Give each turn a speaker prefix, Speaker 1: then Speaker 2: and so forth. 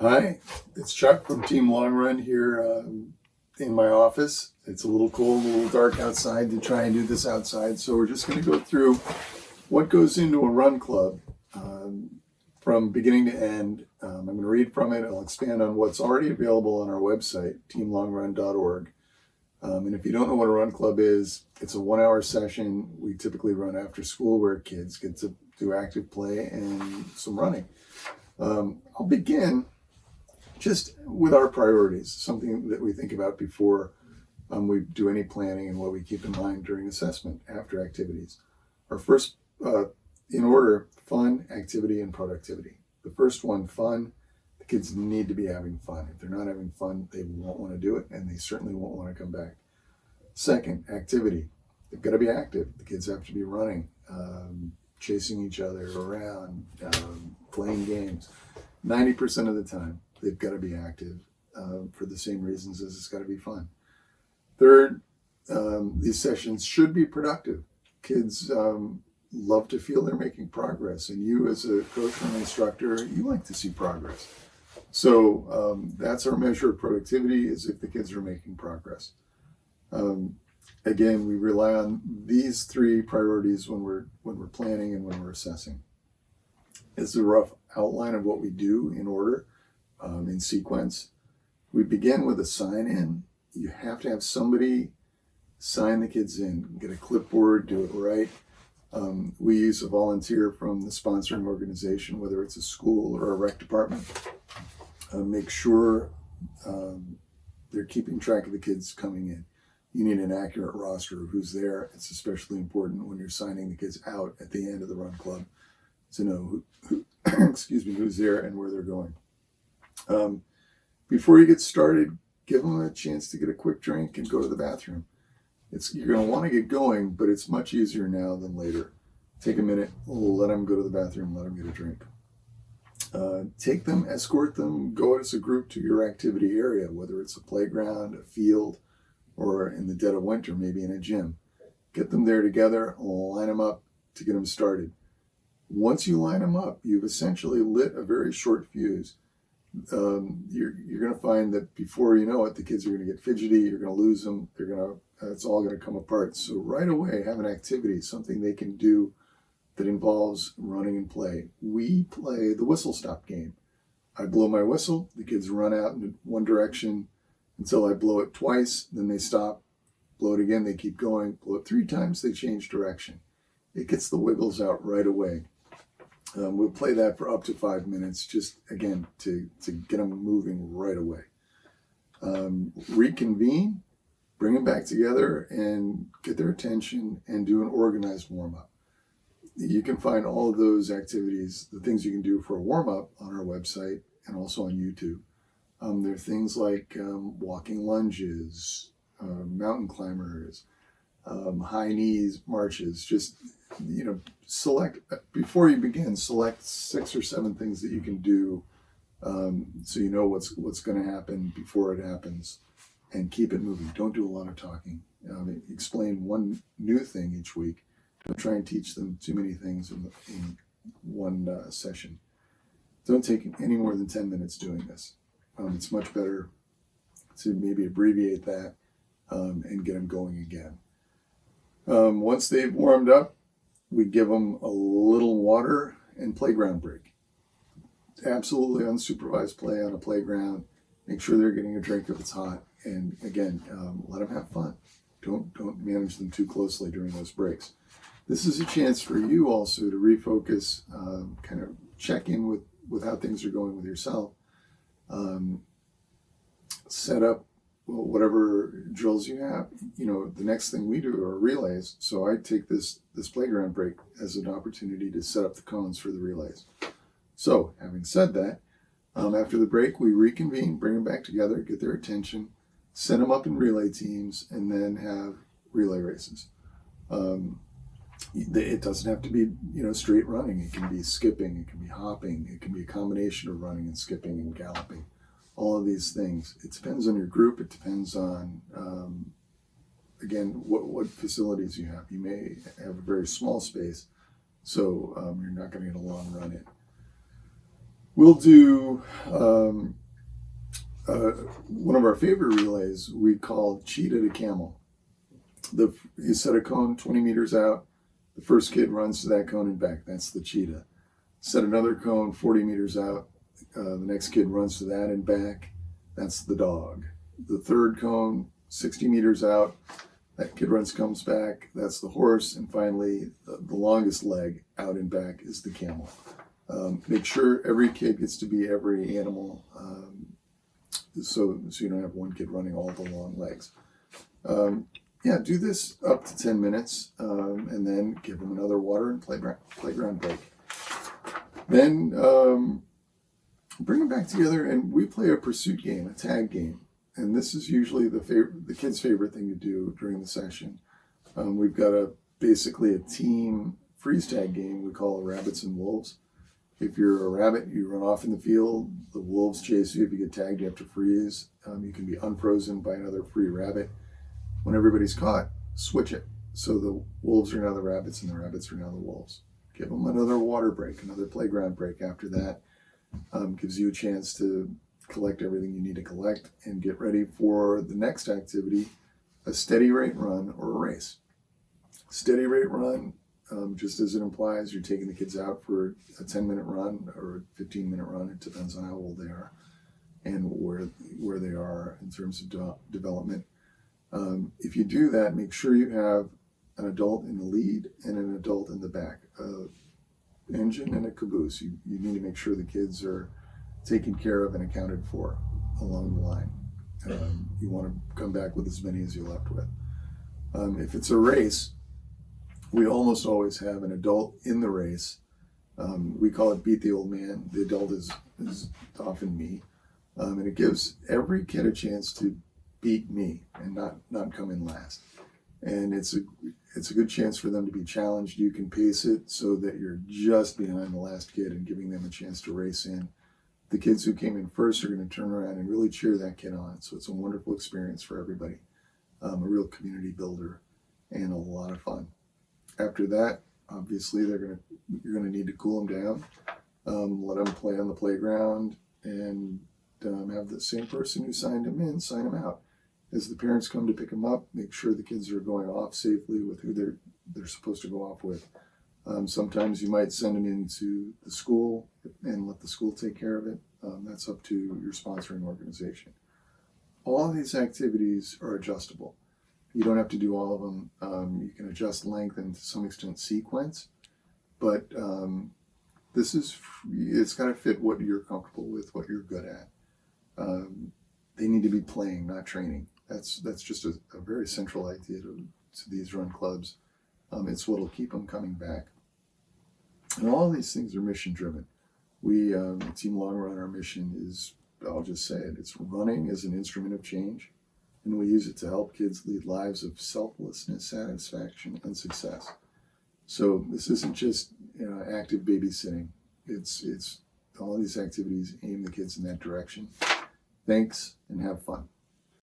Speaker 1: Hi, it's Chuck from Team Long Run here in my office. It's a little cold, a little dark outside to try and do this outside. So we're just going to go through what goes into a run club from beginning to end. I'm going to read from it. I'll expand on what's already available on our website, teamlongrun.org. And if you don't know what a run club is, it's a 1-hour session. We typically run after school where kids get to do active play and some running. I'll begin just with our priorities, something that we think about before we do any planning and what we keep in mind during assessment after activities. Our first, in order, fun, activity, and productivity. The first one, fun. The kids need to be having fun. If they're not having fun, they won't want to do it, and they certainly won't want to come back. Second, activity. They've got to be active. The kids have to be running, chasing each other around, playing games. 90% of the time, they've got to be active for the same reasons as it's got to be fun. Third, these sessions should be productive. Kids love to feel they're making progress, and you as a coach or an instructor, you like to see progress. So that's our measure of productivity, is if the kids are making progress. Again, we rely on these three priorities when we're planning and when we're assessing. It's a rough outline of what we do in order, in sequence. We begin with a sign-in. You have to have somebody sign the kids in, get a clipboard, do it right. We use a volunteer from the sponsoring organization, whether it's a school or a rec department. Make sure they're keeping track of the kids coming in. You need an accurate roster of who's there. It's especially important when you're signing the kids out at the end of the run club to know who who's there and where they're going. Before you get started, give them a chance to get a quick drink and go to the bathroom. You're going to want to get going, but it's much easier now than later. Take a minute, let them go to the bathroom, let them get a drink. Take them, escort them, go as a group to your activity area, whether it's a playground, a field, or in the dead of winter, maybe in a gym. Get them there together, line them up to get them started. Once you line them up, you've essentially lit a very short fuse. You're going to find that before you know it, the kids are going to get fidgety, you're going to lose them, it's all going to come apart. So right away, have an activity, something they can do that involves running and play. We play the whistle stop game. I blow my whistle, the kids run out in one direction until I blow it twice, then they stop, blow it again, they keep going, blow it 3 times, they change direction. It gets the wiggles out right away. We'll play that for up to 5 minutes, just again to get them moving right away. Reconvene, bring them back together and get their attention and do an organized warm-up. You can find all of those activities, the things you can do for a warm-up on our website and also on YouTube. There are things like walking lunges, mountain climbers, high knees marches. Just, select, before you begin, select 6 or 7 things that you can do so you know what's going to happen before it happens, and keep it moving. Don't do a lot of talking. Explain one new thing each week. Don't try and teach them too many things in one session. Don't take any more than 10 minutes doing this. It's much better to maybe abbreviate that and get them going again. Once they've warmed up, we give them a little water and playground break. Absolutely unsupervised play on a playground. Make sure they're getting a drink if it's hot. And again, let them have fun. Don't manage them too closely during those breaks. This is a chance for you also to refocus, kind of check in with how things are going with yourself. Set up whatever drills you have. The next thing we do are relays. So I take this playground break as an opportunity to set up the cones for the relays. So having said that, after the break, we reconvene, bring them back together, get their attention, set them up in relay teams, and then have relay races. It doesn't have to be, straight running. It can be skipping, it can be hopping, it can be a combination of running and skipping and galloping. All of these things. It depends on your group. It depends on, again, what facilities you have. You may have a very small space, so you're not going to get a long run in. We'll do one of our favorite relays we call cheetah to camel. You set a cone 20 meters out. The first kid runs to that cone and back. That's the cheetah. Set another cone 40 meters out. The next kid runs to that and back. That's the dog. The third cone 60 meters out. That kid comes back. That's the horse. And finally, the longest leg out and back is the camel. Make sure every kid gets to be every animal, so you don't have one kid running all the long legs. Do this up to 10 minutes, and then give them another water and playground break. Then bring them back together, and we play a pursuit game, a tag game. And this is usually the kid's favorite thing to do during the session. We've got basically a team freeze tag game we call rabbits and wolves. If you're a rabbit, you run off in the field. The wolves chase you. If you get tagged, you have to freeze. You can be unfrozen by another free rabbit. When everybody's caught, switch it. So the wolves are now the rabbits and the rabbits are now the wolves. Give them another water break, another playground break after that. Gives you a chance to collect everything you need to collect and get ready for the next activity, a steady rate run or a race. Steady rate run, just as it implies, you're taking the kids out for a 10-minute run or a 15-minute run. It depends on how old they are and where they are in terms of development. If you do that, make sure you have an adult in the lead and an adult in the back, engine and a caboose. You need to make sure the kids are taken care of and accounted for along the line. You want to come back with as many as you're left with. If it's a race, we almost always have an adult in the race. We call it beat the old man. The adult is often me. And it gives every kid a chance to beat me and not come in last. And it's a good chance for them to be challenged. You can pace it so that you're just behind the last kid and giving them a chance to race in. The kids who came in first are going to turn around and really cheer that kid on. So it's a wonderful experience for everybody. A real community builder and a lot of fun. After that, obviously, you're going to need to cool them down, let them play on the playground, and have the same person who signed them in sign them out. As the parents come to pick them up, make sure the kids are going off safely with who they're supposed to go off with. Sometimes you might send them into the school and let the school take care of it. That's up to your sponsoring organization. All of these activities are adjustable. You don't have to do all of them. You can adjust length and to some extent sequence, but it's got to fit what you're comfortable with, what you're good at. They need to be playing, not training. That's just a very central idea to these run clubs. It's what'll keep them coming back. And all of these things are mission driven. We, Team Long Run, our mission is, I'll just say it, it's running as an instrument of change. And we use it to help kids lead lives of selflessness, satisfaction, and success. So this isn't just active babysitting. It's all of these activities aim the kids in that direction. Thanks, and have fun.